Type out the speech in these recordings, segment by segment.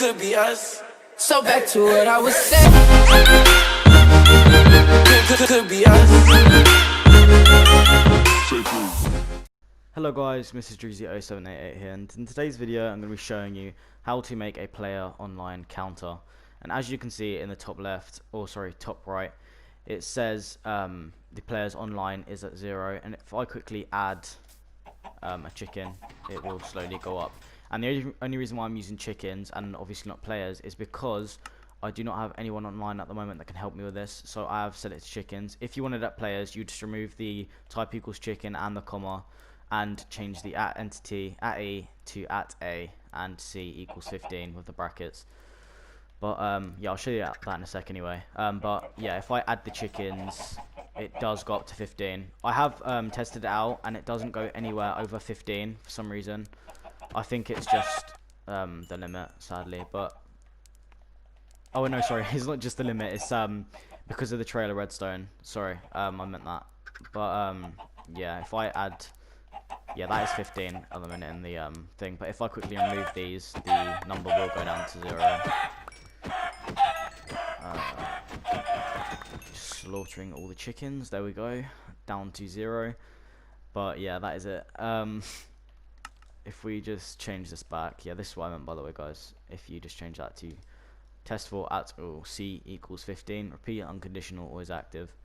could be us. So back to what I was saying. Could be us. Hello guys, Mrs. Dreezy0788 here, and in today's video I'm going to be showing you how to make a player online counter. And as you can see in the top left, or sorry, top right, it says the players online is at 0, and if I quickly add a chicken, it will slowly go up. And the only reason why I'm using chickens and obviously not players is because I do not have anyone online at the moment that can help me with this, so I have set it to chickens. If you wanted at players, you just remove the type equals chicken and the comma and change the at entity at E to at A and C equals 15 with the brackets. But yeah, I'll show you that in a sec anyway. But yeah, if I add the chickens, it does go up to 15. I have tested it out and it doesn't go anywhere over 15 for some reason. I think it's just the limit, sadly. But oh no, sorry, it's not just the limit. It's because of the trailer redstone. Sorry, I meant that. But yeah, if I add, yeah, that is 15 at the minute in the thing. But if I quickly remove these, the number will go down to 0. Slaughtering all the chickens. There we go, down to 0. But yeah, that is it. If we just change this back, yeah, this is what I meant, by the way, guys. If you just change that to test for at or C equals 15, repeat unconditional, always active,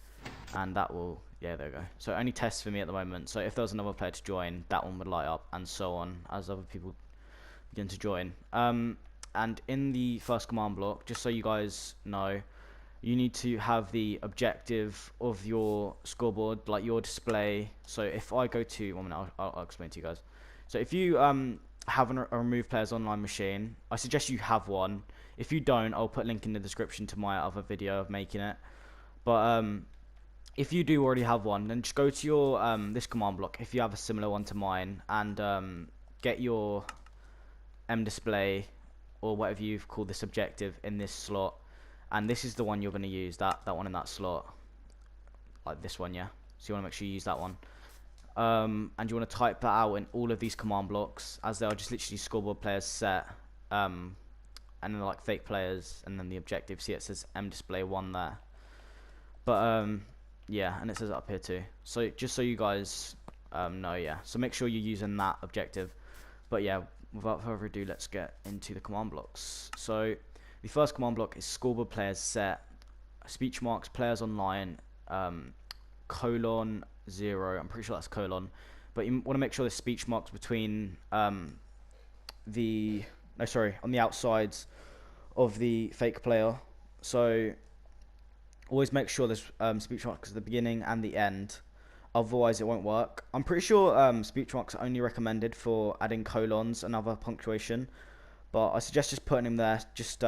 and that will, yeah, there we go. So it only tests for me at the moment. So if there was another player to join, that one would light up, and so on as other people begin to join. And in the first command block, just so you guys know, you need to have the objective of your scoreboard, like your display. So if I go to, 1 minute, I'll explain to you guys. So if you have a remove players online machine, I suggest you have one. If you don't, I'll put a link in the description to my other video of making it. But if you do already have one, then just go to your this command block if you have a similar one to mine, and get your display or whatever you've called this objective in this slot, and this is the one you're going to use, that one in that slot, like this one, yeah. So you want to make sure you use that one. And you want to type that out in all of these command blocks, as they are just literally scoreboard players set, and then like fake players, and then the objective. See, it says display1 there. But yeah, and it says it up here too. So just so you guys know, yeah. So make sure you're using that objective. But yeah, without further ado, let's get into the command blocks. So the first command block is scoreboard players set, speech marks players online, colon 0. I'm pretty sure that's colon, but you want to make sure there's speech marks between on the outsides of the fake player. So always make sure there's speech marks at the beginning and the end, otherwise it won't work. I'm pretty sure speech marks are only recommended for adding colons and other punctuation, but I suggest just putting them there, just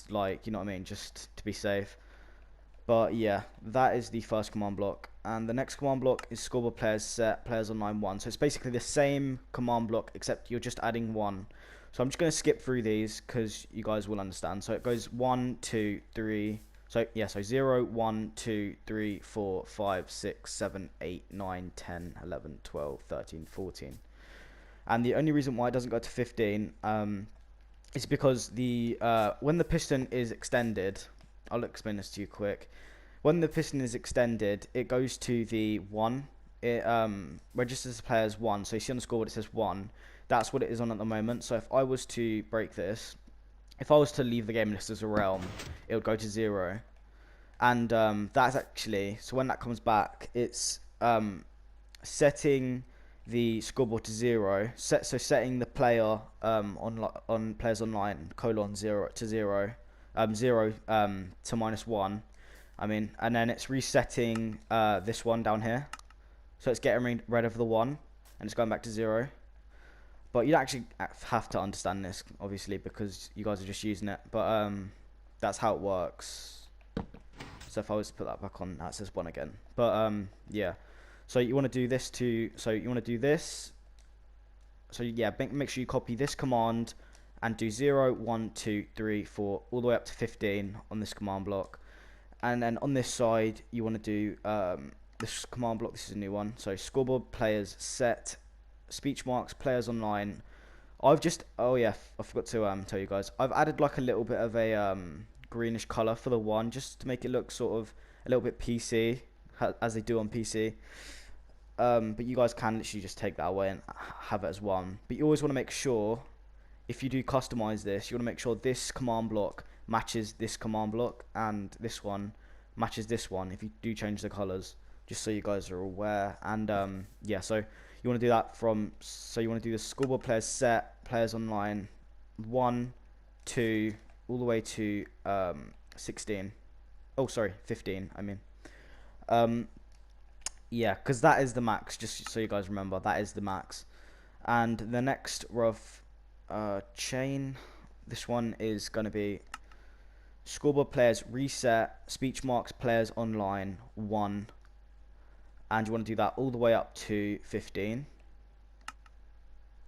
like, you know what I mean, just to be safe. But yeah, that is the first command block. And the next command block is scoreboard players set, players online 1. So it's basically the same command block, except you're just adding 1. So I'm just going to skip through these because you guys will understand. So it goes 1, 2, 3. So yeah, so 0, 1, 2, 3, 4, 5, 6, 7, 8, 9, 10, 11, 12, 13, 14. And the only reason why it doesn't go to 15 is because the when the piston is extended, I'll explain this to you quick. When the piston is extended, it goes to the 1. It registers the player as 1. So you see on the scoreboard it says 1. That's what it is on at the moment. So if I was to break this, if I was to leave the game list as a realm, it would go to 0. And that's actually, so when that comes back, it's setting the scoreboard to 0. So setting the player on players online colon 0 to 0. 0 to -1, I mean, and then it's resetting this one down here, so it's getting rid of the 1 and it's going back to 0. But you actually have to understand this, obviously, because you guys are just using it, but that's how it works. So if I was to put that back on, that says 1 again. But yeah, so you want to do this so yeah, make sure you copy this command and do 0, 1, 2, 3, 4, all the way up to 15 on this command block. And then on this side, you want to do this command block. This is a new one. So scoreboard players set, speech marks players online I've just, oh yeah, I forgot to tell you guys. I've added like a little bit of a greenish color for the one, just to make it look sort of a little bit PC, as they do on PC. But you guys can literally just take that away and have it as one. But you always want to make sure, if you do customize this, you want to make sure this command block matches this command block, and this one matches this one if you do change the colors, just so you guys are aware. And yeah, so you want to do that so you want to do the scoreboard players set, players online 1, 2, all the way to 16. Oh, sorry, 15, I mean. Yeah, because that is the max, just so you guys remember, that is the max. And the next rough chain, this one is going to be scoreboard players reset, speech marks players online 1, and you want to do that all the way up to 15.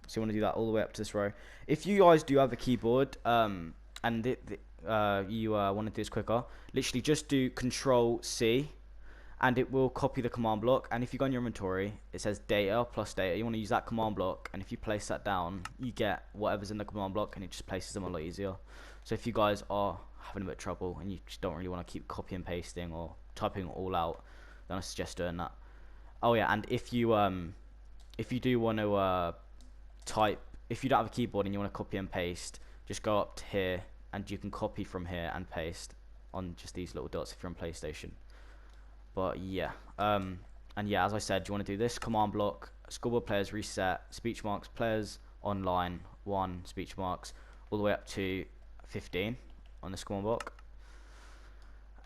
So you want to do that all the way up to this row. If you guys do have a keyboard and you want to do this quicker, literally just do Control C and it will copy the command block. And if you go in your inventory, it says data plus data. You want to use that command block, and if you place that down, you get whatever's in the command block, and it just places them a lot easier. So if you guys are having a bit of trouble and you just don't really want to keep copy and pasting or typing it all out, then I suggest doing that. Oh yeah, and if you do want to type, if you don't have a keyboard and you want to copy and paste, just go up to here and you can copy from here and paste on just these little dots if you're on PlayStation. But yeah, and yeah, as I said, you want to do this command block, scoreboard players reset, speech marks players online 1, speech marks all the way up to 15 on this command block.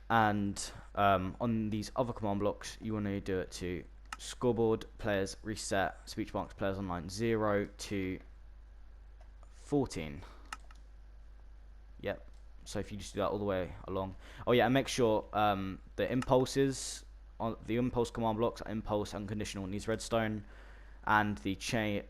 And on these other command blocks, you want to do it to scoreboard players reset, speech marks players online 0 to 14. Yep. So if you just do that all the way along. Oh yeah, and make sure the impulses on the impulse command blocks are impulse unconditional and needs redstone, and the chain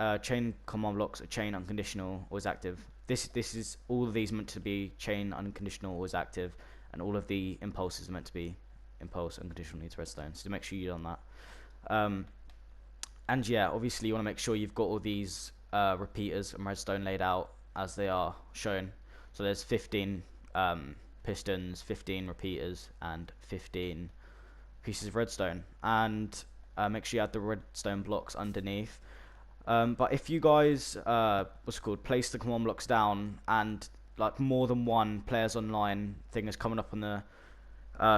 command blocks are chain unconditional always active. This is all of these meant to be chain unconditional always active, and all of the impulses are meant to be impulse unconditional needs redstone. So make sure you've done that. And yeah, obviously you want to make sure you've got all these repeaters and redstone laid out as they are shown. So there's 15 pistons, 15 repeaters, and 15 pieces of redstone. And make sure you add the redstone blocks underneath. But if you guys place the command blocks down and like more than one players online thing is coming up on the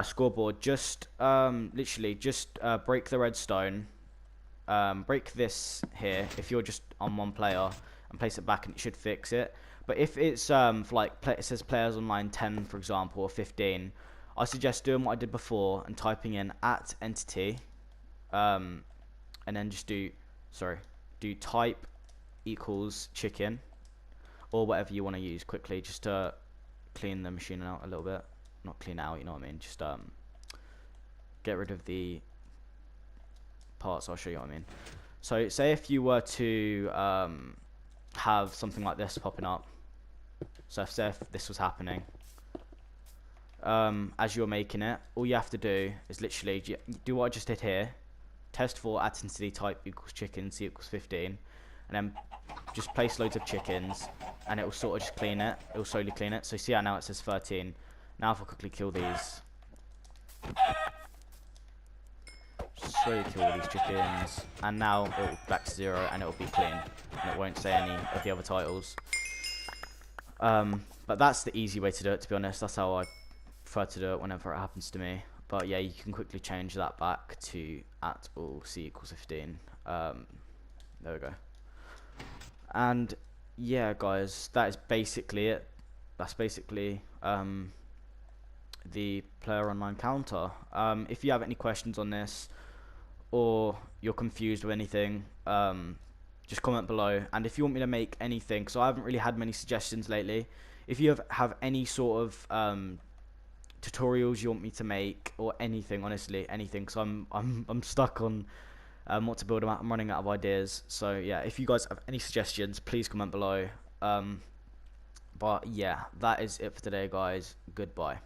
scoreboard, just literally just break the redstone, break this here if you're just on one player, and place it back, and it should fix it. But if it's it says players online 10 for example, or 15, I suggest doing what I did before and typing in @entity, and then just do type equals chicken, or whatever you want to use quickly, just to clean the machine out a little bit. Not clean out, you know what I mean, just get rid of the parts. I'll show you what I mean. So say if you were to have something like this popping up, so say if this was happening as you're making it, all you have to do is literally do what I just did here, test for @entity type equals chicken, c equals 15, and then just place loads of chickens, and it will sort of just clean it. It will slowly clean it. So see how now it says 13. Now if I quickly kill these, slowly kill all these chickens, and now it will back to 0 and it will be clean, and it won't say any of the other titles. But that's the easy way to do it, to be honest. That's how I prefer to do it whenever it happens to me. But yeah, you can quickly change that back to @c equals 15. There we go. And yeah, guys, that is basically it. That's basically the player online counter. If you have any questions on this, or you're confused with anything, just comment below. And if you want me to make anything, so I haven't really had many suggestions lately, if you have any sort of tutorials you want me to make, or anything, honestly anything, so I'm stuck on what to build. I'm running out of ideas. So yeah, if you guys have any suggestions, please comment below. But yeah, that is it for today, guys. Goodbye.